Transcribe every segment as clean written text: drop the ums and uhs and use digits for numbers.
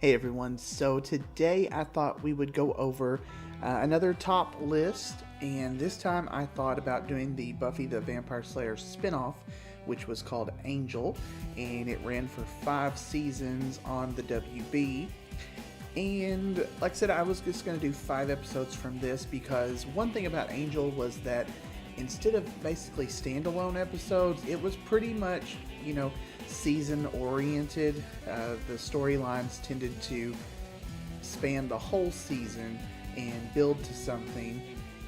Hey everyone, so today I thought we would go over another top list, and this time I thought about doing the Buffy the Vampire Slayer spinoff, which was called Angel, and it ran for 5 seasons on the WB. And like I said, I was just going to do 5 episodes from this because one thing about Angel was that instead of basically standalone episodes, it was pretty much, season oriented. The storylines tended to span the whole season and build to something,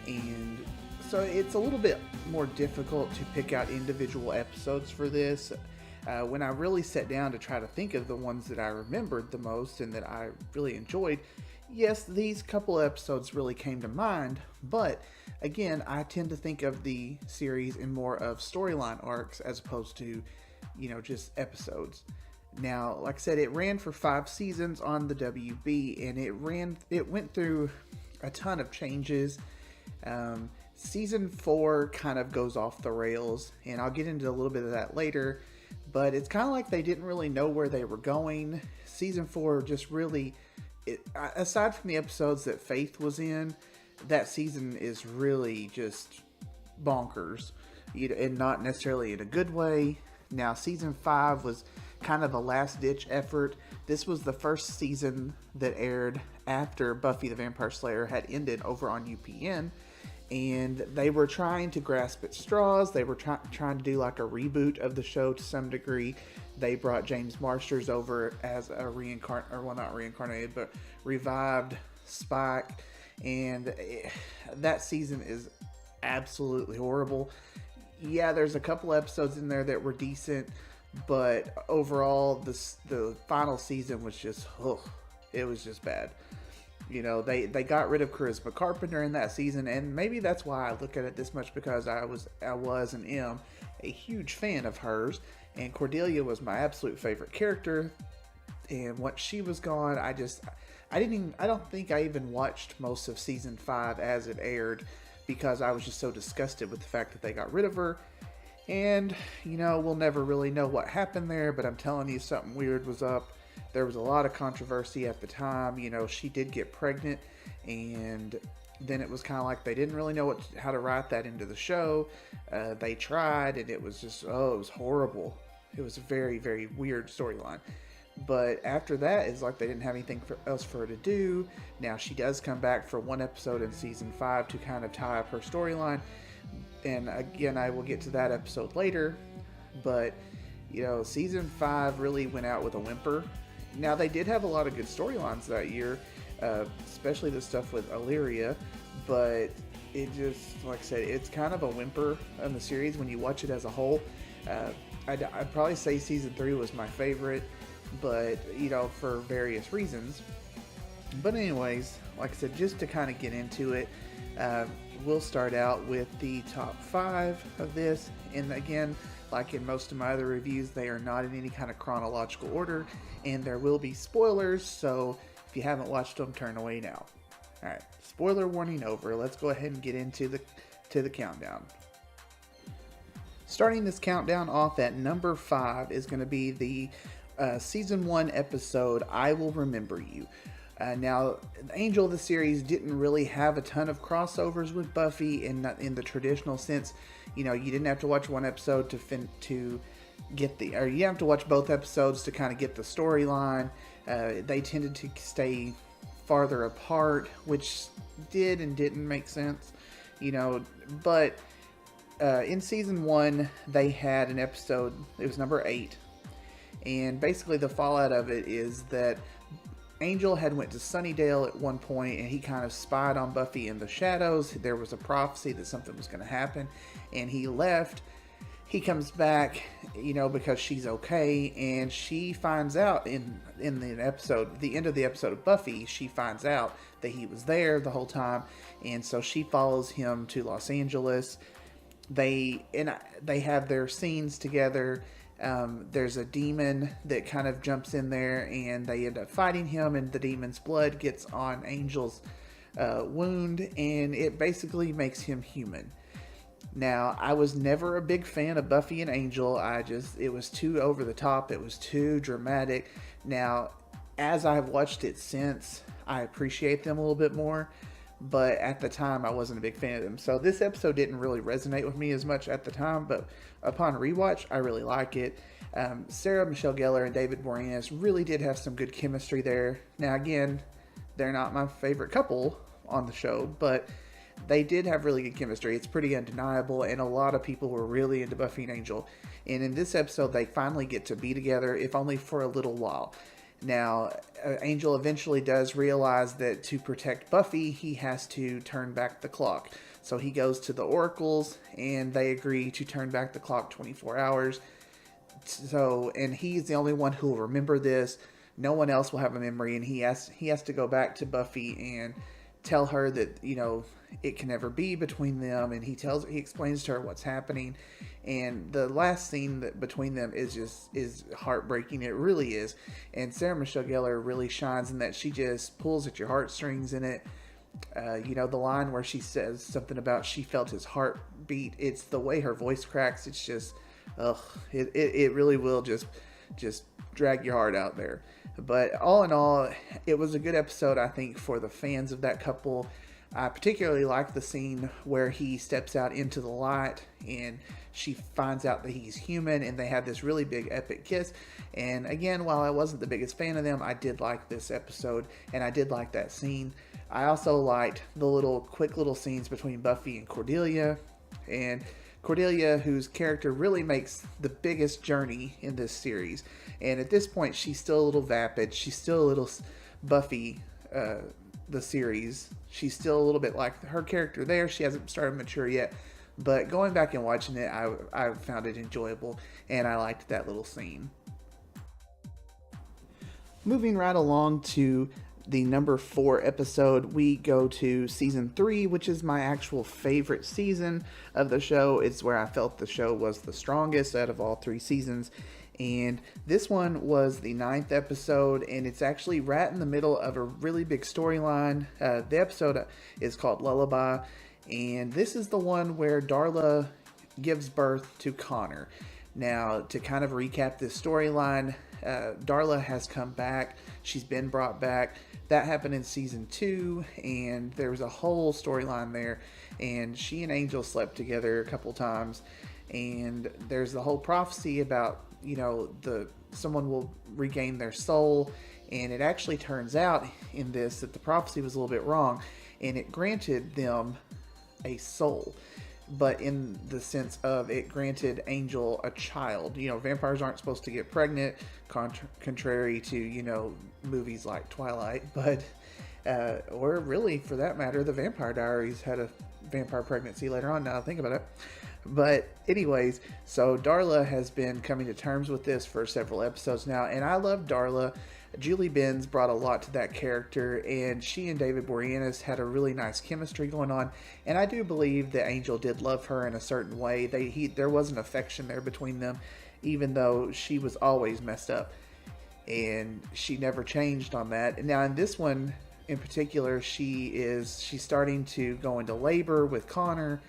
and so it's a little bit more difficult to pick out individual episodes for this. When I really sat down to try to think of the ones that I remembered the most and that I really enjoyed, yes, these couple episodes really came to mind, but again, I tend to think of the series in more of storyline arcs as opposed to, just episodes. Now, like I said, it ran for 5 seasons on the WB, and it went through a ton of changes. Season 4 kind of goes off the rails, and I'll get into a little bit of that later, but it's kind of like they didn't really know where they were going. Season 4 just really, aside from the episodes that Faith was in, that season is really just bonkers, and not necessarily in a good way. Now, season 5 was kind of a last-ditch effort. This was the first season that aired after Buffy the Vampire Slayer had ended over on UPN, and they were trying to grasp at straws. They were trying to do like a reboot of the show to some degree. They brought James Marsters over as a revived Spike, and that season is absolutely horrible. Yeah, there's a couple episodes in there that were decent, but overall, the final season was just, it was just bad. They got rid of Charisma Carpenter in that season, and maybe that's why I look at it this much, because I was and am a huge fan of hers, and Cordelia was my absolute favorite character. And once she was gone, I don't think I even watched most of season 5 as it aired, because I was just so disgusted with the fact that they got rid of her. And, we'll never really know what happened there, but I'm telling you, something weird was up. There was a lot of controversy at the time. She did get pregnant, and then it was kind of like they didn't really know how to write that into the show. They tried, and it was just, it was horrible. It was a very, very weird storyline. But after that, it's like they didn't have anything else for her to do. Now she does come back for one episode in season 5 to kind of tie up her storyline. And again, I will get to that episode later. But, season 5 really went out with a whimper. Now, they did have a lot of good storylines that year, especially the stuff with Illyria. But it just, like I said, it's kind of a whimper on the series when you watch it as a whole. I'd probably say season 3 was my favorite, but for various reasons. But anyways, like I said, just to kind of get into it, we'll start out with the top 5 of this. And again, like in most of my other reviews, they are not in any kind of chronological order, and there will be spoilers, so if you haven't watched them, turn away now. Alright, spoiler warning over. Let's go ahead and get into the countdown. Starting this countdown off at number 5 is going to be the season 1 episode, I Will Remember You. Now, Angel, the series, didn't really have a ton of crossovers with Buffy in the traditional sense. You didn't have to watch one episode to get you have to watch both episodes to kind of get the storyline. They tended to stay farther apart, which did and didn't make sense, but in season 1, they had an episode, it was number 8, and basically the fallout of it is that Angel had went to Sunnydale at one point, and he kind of spied on Buffy in the shadows. There was a prophecy that something was going to happen, and he left. He comes back, because she's okay, and she finds out in the episode, the end of the episode of Buffy, she finds out that he was there the whole time, and so she follows him to Los Angeles. They have their scenes together. There's a demon that kind of jumps in there, and they end up fighting him, and the demon's blood gets on Angel's wound, and it basically makes him human. Now, I was never a big fan of Buffy and Angel. It was too over the top. It was too dramatic. Now, as I've watched it since, I appreciate them a little bit more. But at the time, I wasn't a big fan of them. So this episode didn't really resonate with me as much at the time. But upon rewatch, I really like it. Sarah Michelle Gellar and David Boreanaz really did have some good chemistry there. Now, again, they're not my favorite couple on the show, but they did have really good chemistry. It's pretty undeniable, and a lot of people were really into Buffy and Angel. And in this episode, they finally get to be together, if only for a little while. Now, Angel eventually does realize that to protect Buffy, he has to turn back the clock. So he goes to the oracles, and they agree to turn back the clock 24 hours. So, and he's the only one who will remember this. No one else will have a memory, and he has to go back to Buffy and tell her that, you know, it can never be between them. And he explains to her what's happening. And the last scene between them is heartbreaking. It really is. And Sarah Michelle Gellar really shines in that she just pulls at your heartstrings in it. You know, the line where she says something about she felt his heartbeat. It's the way her voice cracks. It's just, it really will just drag your heart out there. But all in all, it was a good episode, I think, for the fans of that couple. I particularly like the scene where he steps out into the light and she finds out that he's human, and they have this really big epic kiss. And again, while I wasn't the biggest fan of them, I did like this episode, and I did like that scene. I also liked the quick little scenes between Buffy and Cordelia. And Cordelia, whose character really makes the biggest journey in this series. And at this point, she's still a little vapid. She's still a little Buffy, the series. She's still a little bit like her character there. She hasn't started to mature yet. But going back and watching it, I found it enjoyable. And I liked that little scene. Moving right along to the number 4 episode, we go to season 3, which is my actual favorite season of the show. It's where I felt the show was the strongest out of all 3 seasons. And this one was the 9th episode, and it's actually right in the middle of a really big storyline. The episode is called Lullaby, and this is the one where Darla gives birth to Connor. Now, to kind of recap this storyline, Darla has come back. She's been brought back. That happened in season 2, and there was a whole storyline there. And she and Angel slept together a couple times. And there's the whole prophecy about, you know, someone will regain their soul. And it actually turns out in this that the prophecy was a little bit wrong, and it granted them a soul. But in the sense of it granted Angel a child. You know, vampires aren't supposed to get pregnant, contrary to, you know, movies like Twilight. But, or really, for that matter, the Vampire Diaries had a vampire pregnancy later on, now I think about it. But anyways, so Darla has been coming to terms with this for several episodes now. And I love Darla. Julie Benz brought a lot to that character, and she and David Boreanaz had a really nice chemistry going on. And I do believe that Angel did love her in a certain way. There was an affection there between them, even though she was always messed up. And she never changed on that. And now in this one in particular, she's starting to go into labor with Connor.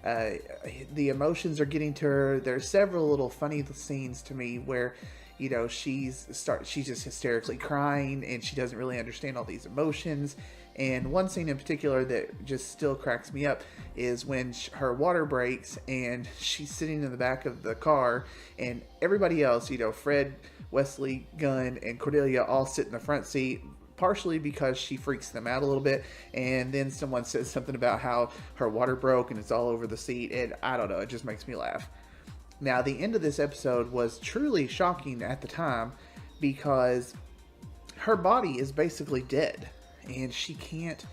The emotions are getting to her. There's several little funny scenes to me where, you know, she's just hysterically crying, and she doesn't really understand all these emotions. And one scene in particular that just still cracks me up is when her water breaks and she's sitting in the back of the car, and everybody else, you know, Fred, Wesley, Gunn, and Cordelia all sit in the front seat, partially because she freaks them out a little bit. And then someone says something about how her water broke and it's all over the seat, and I don't know, it just makes me laugh. Now, the end of this episode was truly shocking at the time, because her body is basically dead and she can't,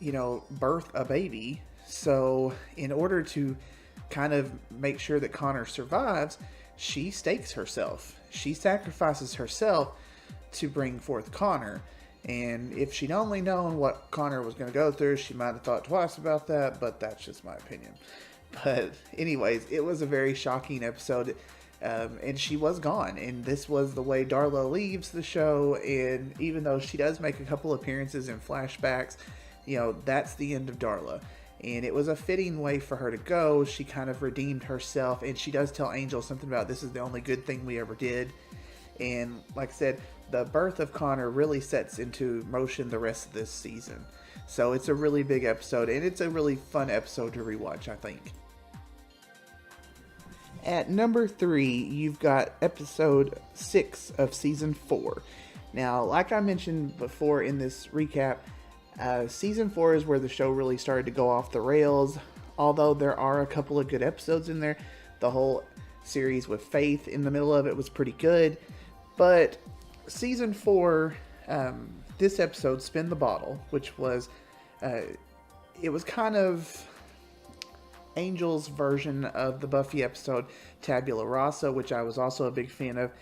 you know, birth a baby. So in order to kind of make sure that Connor survives, she stakes herself. She sacrifices herself to bring forth Connor. And if she'd only known what Connor was going to go through, she might have thought twice about that, but that's just my opinion. But anyways, it was a very shocking episode, and she was gone. And this was the way Darla leaves the show. And even though she does make a couple appearances in flashbacks, you know, that's the end of Darla. And it was a fitting way for her to go. She kind of redeemed herself, and she does tell Angel something about this is the only good thing we ever did. And like I said, the birth of Connor really sets into motion the rest of this season. So it's a really big episode, and it's a really fun episode to rewatch, I think. At number 3, you've got episode 6 of season 4. Now, like I mentioned before in this recap, season 4 is where the show really started to go off the rails. Although there are a couple of good episodes in there, the whole series with Faith in the middle of it was pretty good. But season 4, this episode, Spin the Bottle, which was, it was kind of Angel's version of the Buffy episode Tabula Rasa, which I was also a big fan of.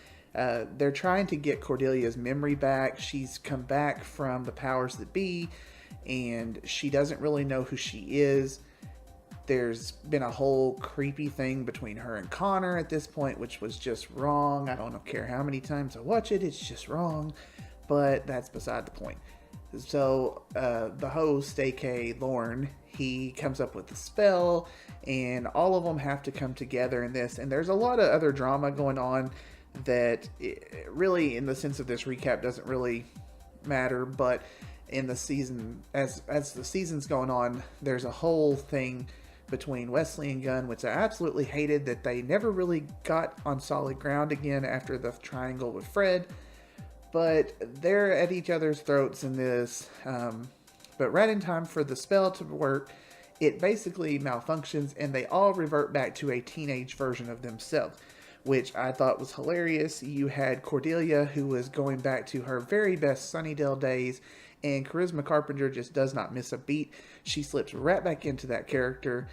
They're trying to get Cordelia's memory back. She's come back from the powers that be, and she doesn't really know who she is. There's been a whole creepy thing between her and Connor at this point, which was just wrong. I don't care how many times I watch it, it's just wrong. But that's beside the point. So the host, aka Lorne, he comes up with a spell, and all of them have to come together in this. And there's a lot of other drama going on that really, in the sense of this recap, doesn't really matter. But in the season, as the season's going on, there's a whole thing between Wesley and Gunn, which I absolutely hated, that they never really got on solid ground again after the triangle with Fred. But they're at each other's throats in this. But right in time for the spell to work, it basically malfunctions, and they all revert back to a teenage version of themselves, which I thought was hilarious. You had Cordelia, who was going back to her very best Sunnydale days, and Charisma Carpenter just does not miss a beat. She slips right back into that character.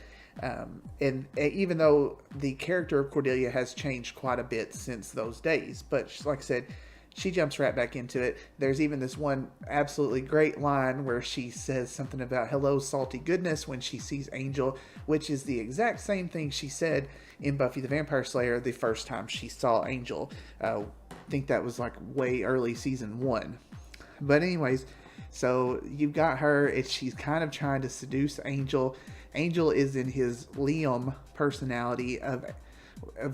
And even though the character of Cordelia has changed quite a bit since those days, but like I said, she jumps right back into it. There's even this one absolutely great line where she says something about hello salty goodness when she sees Angel, which is the exact same thing she said in Buffy the Vampire Slayer the first time she saw Angel. I think that was like way early season 1. But anyways, so you've got her, and she's kind of trying to seduce Angel. Angel is in his Liam personality of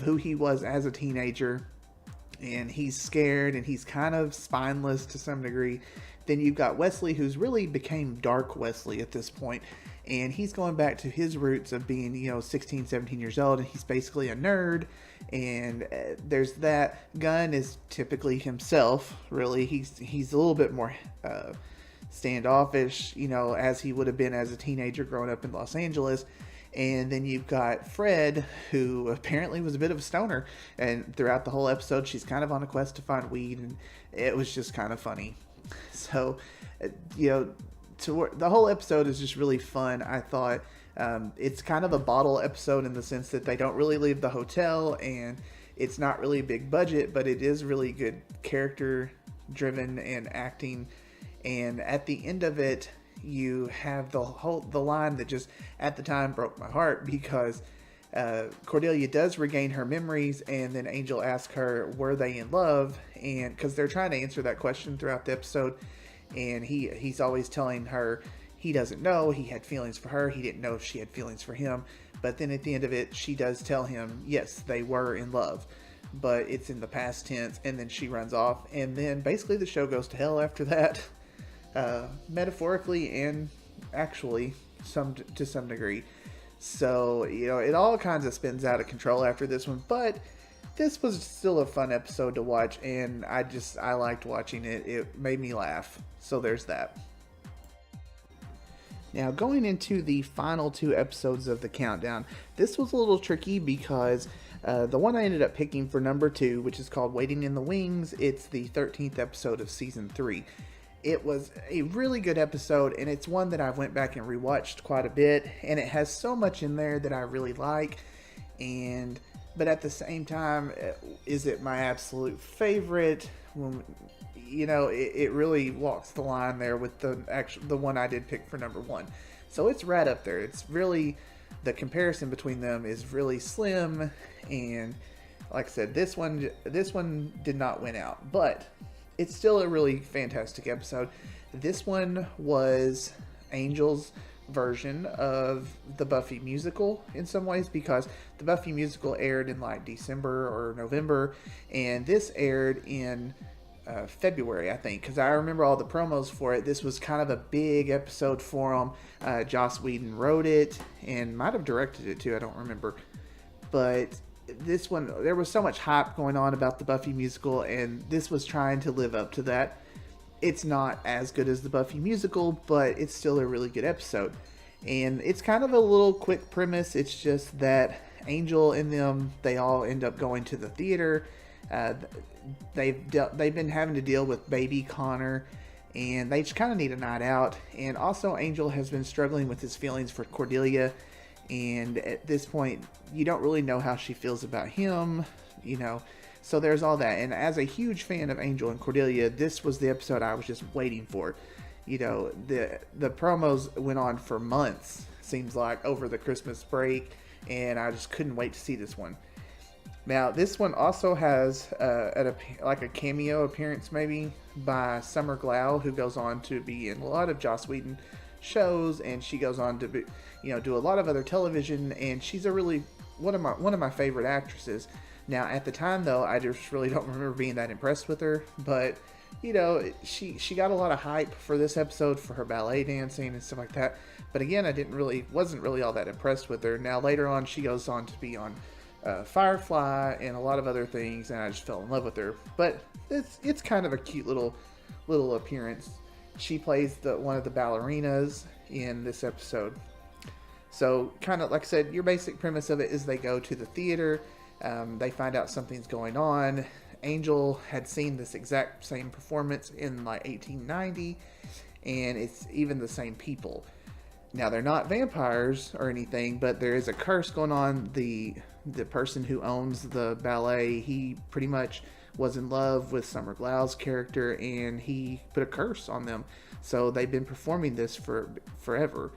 who he was as a teenager, and he's scared, and he's kind of spineless to some degree. Then you've got Wesley, who's really became Dark Wesley at this point, and he's going back to his roots of being, 16, 17 years old, and he's basically a nerd. And there's that. Gunn is typically himself, really. He's a little bit more standoffish, as he would have been as a teenager growing up in Los Angeles. And then you've got Fred, who apparently was a bit of a stoner, and throughout the whole episode she's kind of on a quest to find weed, and it was just kind of funny. So the whole episode is just really fun. I thought it's kind of a bottle episode in the sense that they don't really leave the hotel, and it's not really a big budget, but it is really good character driven and acting. And at the end of it, you have the line that just at the time broke my heart, because Cordelia does regain her memories, and then Angel asks her, were they in love? And because they're trying to answer that question throughout the episode, and he's always telling her he doesn't know, he had feelings for her, he didn't know if she had feelings for him. But then at the end of it, she does tell him, yes, they were in love, but it's in the past tense. And then she runs off, and then basically the show goes to hell after that. Metaphorically and actually to some degree. So it all kinds of spins out of control after this one, but this was still a fun episode to watch, and I liked watching it. It made me laugh, so there's that. Now, going into the final 2 episodes of the countdown, this was a little tricky because the one I ended up picking for number 2, which is called Waiting in the Wings, it's the 13th episode of season 3. It was a really good episode, and it's one that I've went back and rewatched quite a bit, and it has so much in there that I really like. But at the same time, is it my absolute favorite? It really walks the line there with the one I did pick for number 1. So it's right up there. It's really, the comparison between them is really slim, and like I said, this one did not win out, but it's still a really fantastic episode. This one was Angel's version of the Buffy musical in some ways, because the Buffy musical aired in like December or November, and this aired in February, I think, because I remember all the promos for it. This was kind of a big episode for them. Joss Whedon wrote it and might have directed it too. I don't remember, but this one, there was so much hype going on about the Buffy musical, and this was trying to live up to that. It's not as good as the Buffy musical, but it's still a really good episode. And it's kind of a little quick premise. It's just that Angel and them, they all end up going to the theater. They've been having to deal with baby Connor, and they just kind of need a night out. And also, Angel has been struggling with his feelings for Cordelia, and at this point, you don't really know how she feels about him, So there's all that. And as a huge fan of Angel and Cordelia, this was the episode I was just waiting for. The promos went on for months, seems like, over the Christmas break, and I just couldn't wait to see this one. Now, this one also has a cameo appearance, maybe, by Summer Glau, who goes on to be in a lot of Joss Whedon shows, and she goes on to be, do a lot of other television, and she's a really one of my favorite actresses. Now, at the time, though, I just really don't remember being that impressed with her, but she got a lot of hype for this episode for her ballet dancing and stuff like that. But again, I wasn't really all that impressed with her. Now, later on, she goes on to be on Firefly and a lot of other things, and I just fell in love with her. But it's kind of a cute little appearance. She plays one of the ballerinas in this episode. So, kind of like I said, your basic premise of it is they go to the theater. They find out something's going on. Angel had seen this exact same performance in like 1890, and it's even the same people. Now, they're not vampires or anything, but there is a curse going on. The person who owns the ballet, he pretty much was in love with Summer Glau's character, and he put a curse on them. So they've been performing this for forever.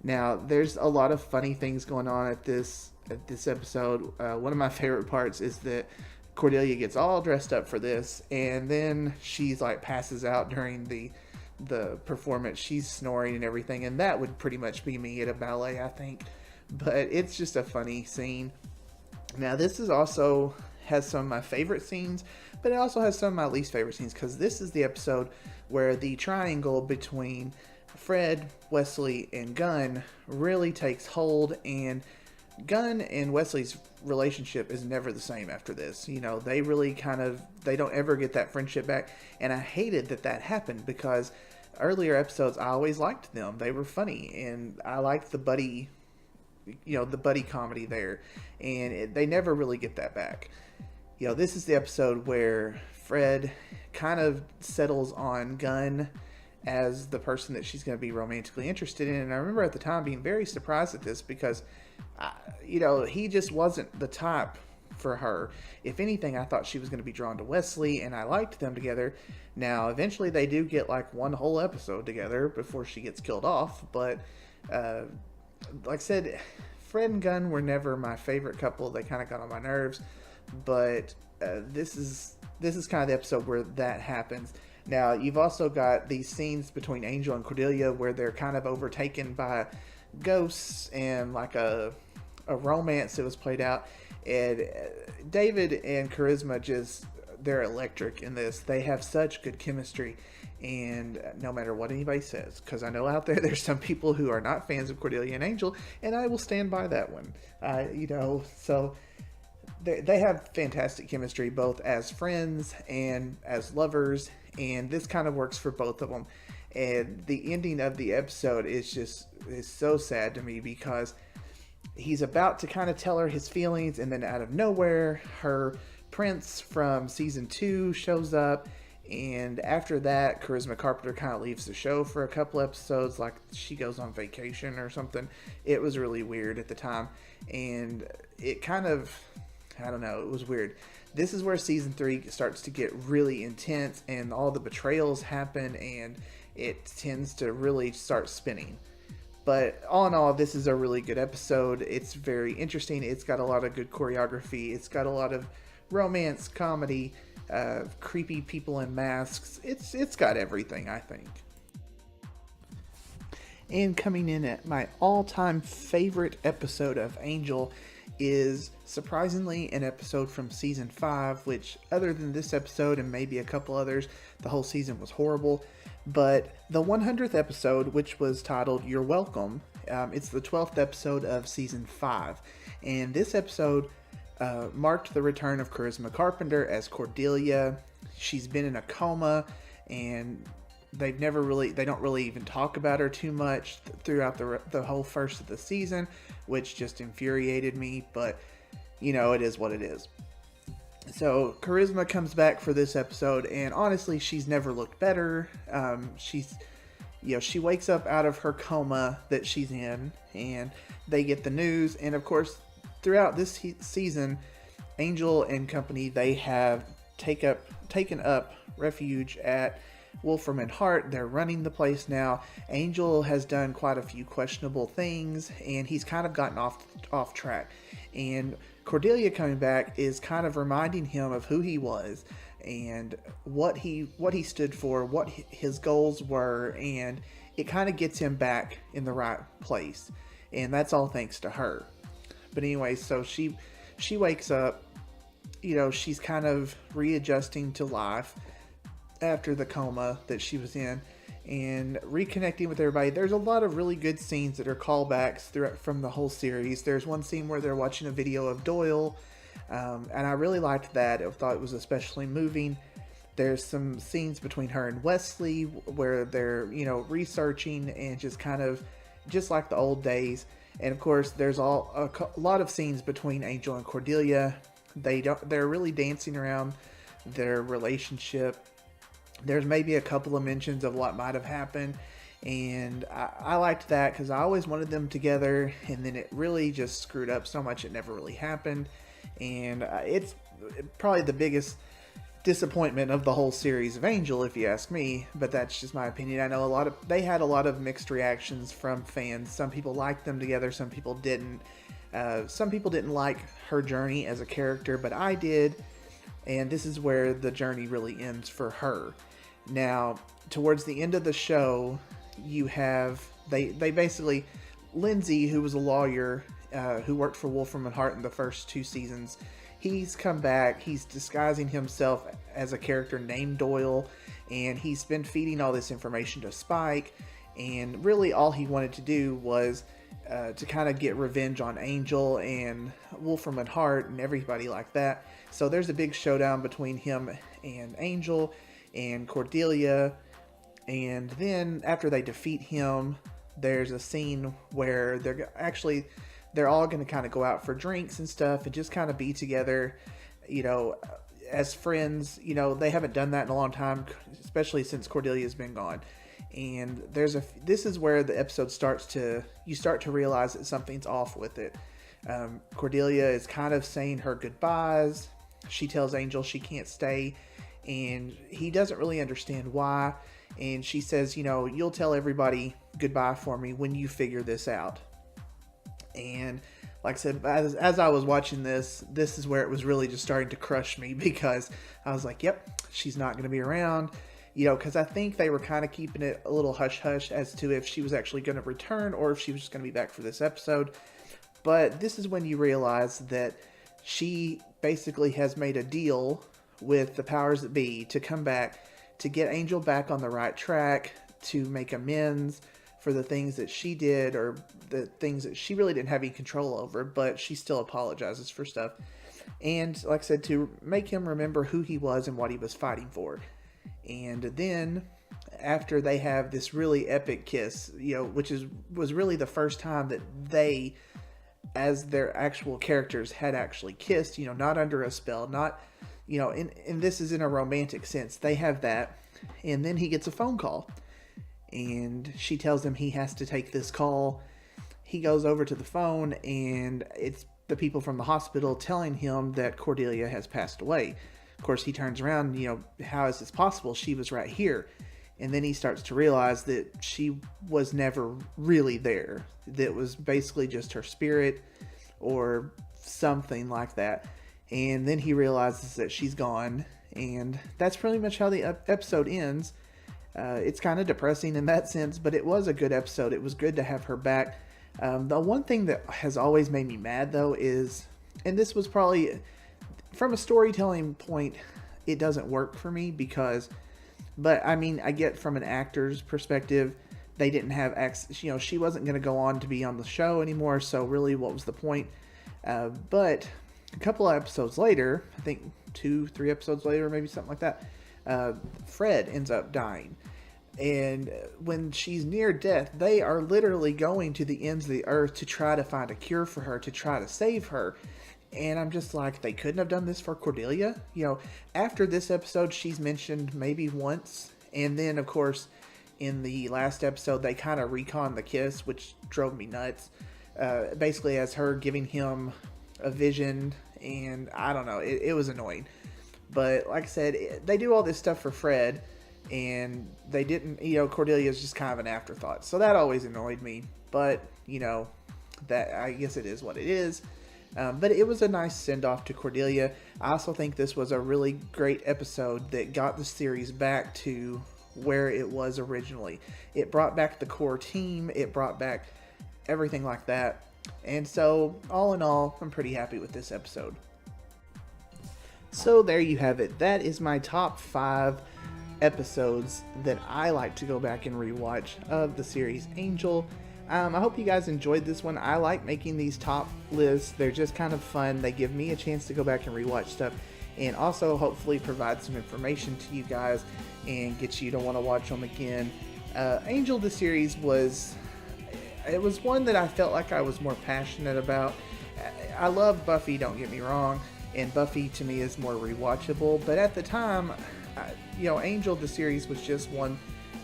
Now, there's a lot of funny things going on at this episode. One of my favorite parts is that Cordelia gets all dressed up for this, and then she's like passes out during the performance. She's snoring and everything, and that would pretty much be me at a ballet, I think. But it's just a funny scene. Now, this is also has some of my favorite scenes, but it also has some of my least favorite scenes, because this is the episode where the triangle between Fred, Wesley, and Gunn really takes hold, and Gunn and Wesley's relationship is never the same after this. They really they don't ever get that friendship back, and I hated that happened, because earlier episodes I always liked them. They were funny, and I liked the buddy comedy there, and they never really get that back. This is the episode where Fred kind of settles on Gunn as the person that she's going to be romantically interested in, and I remember at the time being very surprised at this, because he just wasn't the type for her. If anything, I thought she was going to be drawn to Wesley, and I liked them together. Now, eventually they do get like one whole episode together before she gets killed off, but like I said, Fred and Gunn were never my favorite couple. They kind of got on my nerves, but this is kind of the episode where that happens. Now, you've also got these scenes between Angel and Cordelia where they're kind of overtaken by ghosts and like a romance that was played out. And David and Charisma, they're electric in this. They have such good chemistry, and no matter what anybody says, because I know out there's some people who are not fans of Cordelia and Angel, and I will stand by that one. So they have fantastic chemistry, both as friends and as lovers, and this kind of works for both of them. And the ending of the episode is so sad to me, because he's about to kind of tell her his feelings, and then out of nowhere, her prince from season 2 shows up, and after that, Charisma Carpenter kind of leaves the show for a couple episodes, like she goes on vacation or something. It was really weird at the time, and it kind of, I don't know, it was weird. This is where season 3 starts to get really intense, and all the betrayals happen, and it tends to really start spinning. But all in all, this is a really good episode. It's very interesting. It's got a lot of good choreography. It's got a lot of romance, comedy, creepy people in masks. It's got everything, I think. And coming in at my all-time favorite episode of Angel is surprisingly an episode from season 5, which, other than this episode and maybe a couple others, the whole season was horrible. But the 100th episode, which was titled Youre Welcome, it's the 12th episode of season 5. And this episode marked the return of Charisma Carpenter as Cordelia. She's been in a coma, and they don't really even talk about her too much throughout the whole first of the season, which just infuriated me, but it is what it is. So Charisma comes back for this episode, and honestly, she's never looked better. She wakes up out of her coma that she's in, and they get the news. And of course, throughout this season, Angel and company, they have taken up refuge at Wolfram and Hart. They're running the place now. Angel has done quite a few questionable things, and he's kind of gotten off track. And Cordelia coming back is kind of reminding him of who he was and what he stood for, what his goals were, and it kind of gets him back in the right place. And that's all thanks to her. But anyway, so she wakes up. She's kind of readjusting to life after the coma that she was in and reconnecting with everybody. There's a lot of really good scenes that are callbacks from the whole series. There's one scene where they're watching a video of Doyle, and I really liked that. I thought it was especially moving. There's some scenes between her and Wesley where they're, researching and just like the old days. And of course, there's a lot of scenes between Angel and Cordelia. They're really dancing around their relationship. There's maybe a couple of mentions of what might have happened, and I liked that because I always wanted them together, and then it really just screwed up so much it never really happened. And it's probably the biggest disappointment of the whole series of Angel, if you ask me, but that's just my opinion. I know they had a lot of mixed reactions from fans. Some people liked them together, some people didn't. Some people didn't like her journey as a character, but I did, and this is where the journey really ends for her. Now, towards the end of the show, you have they basically, Lindsay, who was a lawyer who worked for Wolfram and Hart in the first 2 seasons, he's come back. He's disguising himself as a character named Doyle, and he's been feeding all this information to Spike, and really all he wanted to do was to kind of get revenge on Angel and Wolfram and Hart and everybody like that. So there's a big showdown between him and Angel and Cordelia, and then after they defeat him, there's a scene where they're all going to kind of go out for drinks and stuff and just kind of be together, as friends. They haven't done that in a long time, especially since Cordelia's been gone. And this is where the episode you start to realize that something's off with it. Cordelia is kind of saying her goodbyes. She tells Angel she can't stay, and he doesn't really understand why. And she says, you'll tell everybody goodbye for me when you figure this out. And like I said, as I was watching this is where it was really just starting to crush me, because I was like, yep, she's not going to be around. Because I think they were kind of keeping it a little hush-hush as to if she was actually going to return or if she was just going to be back for this episode. But this is when you realize that she basically has made a deal with the powers that be to come back, to get Angel back on the right track, to make amends for the things that she did, or the things that she really didn't have any control over, but she still apologizes for stuff. And like I said, to make him remember who he was and what he was fighting for. And then after they have this really epic kiss, which was really the first time that they, as their actual characters, had actually kissed, not under a spell, not, and this is in a romantic sense. They have that. And then he gets a phone call, and she tells him he has to take this call. He goes over to the phone, and it's the people from the hospital telling him that Cordelia has passed away. Of course, he turns around, how is this possible? She was right here. And then he starts to realize that she was never really there. That was basically just her spirit or something like that. And then he realizes that she's gone. And that's pretty much how the episode ends. It's kind of depressing in that sense, but it was a good episode. It was good to have her back. The one thing that has always made me mad, though, is And this was probably, from a storytelling point, it doesn't work for me because, but I mean, I get from an actor's perspective, they didn't have access, she wasn't going to go on to be on the show anymore, so really, what was the point? But a couple of episodes later, I think 2-3 episodes later, maybe something like that, Fred ends up dying. And when she's near death, they are literally going to the ends of the earth to try to find a cure for her, to try to save her. And I'm just like, they couldn't have done this for Cordelia? After this episode, she's mentioned maybe once. And then, of course, in the last episode, they kind of recon the kiss, which drove me nuts. Basically, as her giving him a vision, and I don't know, it was annoying. But like I said, they do all this stuff for Fred, and they didn't, Cordelia's just kind of an afterthought. So that always annoyed me. But, that, I guess it is what it is. But it was a nice send-off to Cordelia. I also think this was a really great episode that got the series back to where it was originally. It brought back the core team. It brought back everything like that. And so, all in all, I'm pretty happy with this episode. So there you have it. That is my top 5 episodes that I like to go back and rewatch of the series Angel. I hope you guys enjoyed this one. I like making these top lists. They're just kind of fun. They give me a chance to go back and rewatch stuff, and also hopefully provide some information to you guys and get you to want to watch them again. Angel, the series, was one that I felt like I was more passionate about. I love Buffy, don't get me wrong, and Buffy to me is more rewatchable, but at the time, Angel, the series, was just one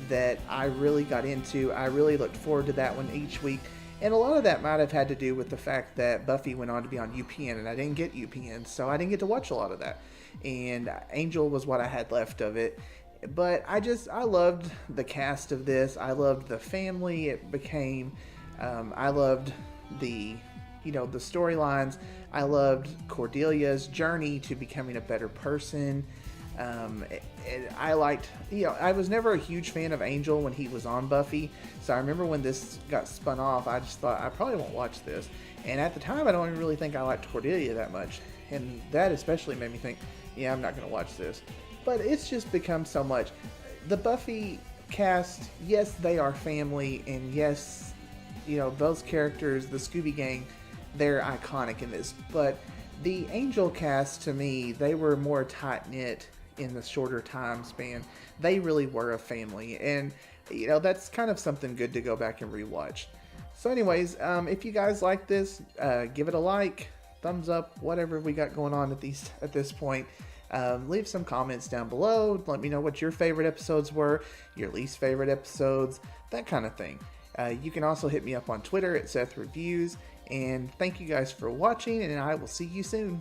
that I really got into. I really looked forward to that one each week, and a lot of that might have had to do with the fact that Buffy went on to be on UPN, and I didn't get UPN, so I didn't get to watch a lot of that, and Angel was what I had left of it. But I loved the cast of this. I loved the family it became. I loved the storylines. I loved Cordelia's journey to becoming a better person. I liked, I was never a huge fan of Angel when he was on Buffy. So I remember when this got spun off, I just thought, I probably won't watch this. And at the time, I don't even really think I liked Cordelia that much. And that especially made me think, yeah, I'm not going to watch this. But it's just become so much. The Buffy cast, yes, they are family. And yes, those characters, the Scooby Gang, they're iconic in this. But the Angel cast, to me, they were more tight-knit in the shorter time span. They really were a family. And, that's kind of something good to go back and rewatch. So anyways, if you guys like this, give it a like, thumbs up, whatever we got going on at this point. Leave some comments down below. Let me know what your favorite episodes were, your least favorite episodes, that kind of thing. You can also hit me up on Twitter at Seth Reviews. And thank you guys for watching, and I will see you soon.